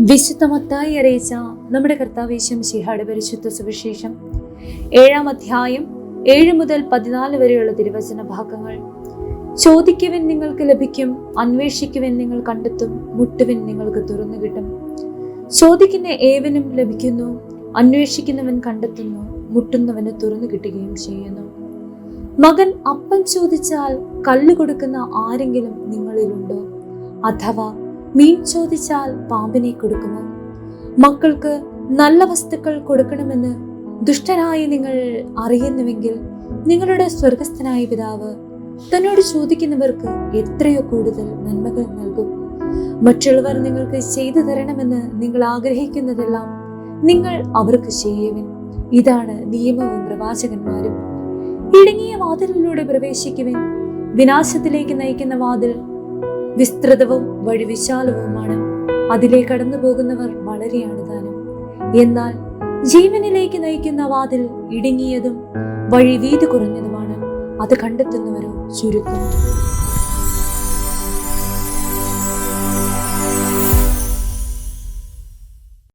വിശുദ്ധ മത്തായി അറിയിച്ച നമ്മുടെ കർത്താവ് യേശു മിശിഹായുടെ പരിശുദ്ധ സുവിശേഷം 7-ാം അധ്യായം 7 മുതൽ 14 വരെയുള്ള തിരുവചന ഭാഗങ്ങൾ. ചോദിക്കുവിൻ നിങ്ങൾക്ക് ലഭിക്കും, അന്വേഷിക്കുവിൻ നിങ്ങൾ കണ്ടെത്തും, മുട്ടുവിൻ നിങ്ങൾക്ക് തുറന്നു കിട്ടും. ചോദിക്കുന്ന ഏവനും ലഭിക്കുന്നു, അന്വേഷിക്കുന്നവൻ കണ്ടെത്തുന്നു, മുട്ടുന്നവന് തുറന്നു കിട്ടുകയും ചെയ്യുന്നു. മകൻ അപ്പം ചോദിച്ചാൽ കല്ല് കൊടുക്കുന്ന ആരെങ്കിലും നിങ്ങളിലുണ്ടോ? അഥവാ മീൻ ചോദിച്ചാൽ പാമ്പിനെ കൊടുക്കുമോ? മക്കൾക്ക് നല്ല വസ്തുക്കൾ കൊടുക്കണമെന്ന് ദുഷ്ടരായി നിങ്ങൾ അറിയുന്നുവെങ്കിൽ നിങ്ങളുടെ സ്വർഗസ്ഥനായ പിതാവ് തന്നോട് ചോദിക്കുന്നവർക്ക് എത്രയോ കൂടുതൽ നന്മകൾ നൽകും. മറ്റുള്ളവർ നിങ്ങൾക്ക് ചെയ്തു തരണമെന്ന് നിങ്ങൾ ആഗ്രഹിക്കുന്നതെല്ലാം നിങ്ങൾ അവർക്ക് ചെയ്യുവിൻ. ഇതാണ് നിയമവും പ്രവാചകന്മാരും. ഇടുങ്ങിയ വാതിലിലൂടെ പ്രവേശിക്കുവിൻ. വിനാശത്തിലേക്ക് നയിക്കുന്ന വാതിൽ വിസ്തൃതവും വഴി വിശാലവുമാണ്, അതിലെ കടന്നു പോകുന്നവർ വളരെയാണ് താനും. എന്നാൽ ജീവനിലേക്ക് നയിക്കുന്ന വാതിൽ ഇടുങ്ങിയതും വഴി വീതി കുറഞ്ഞതുമാണ്, അത് കണ്ടെത്തുന്നവരോ ചുരുക്കം.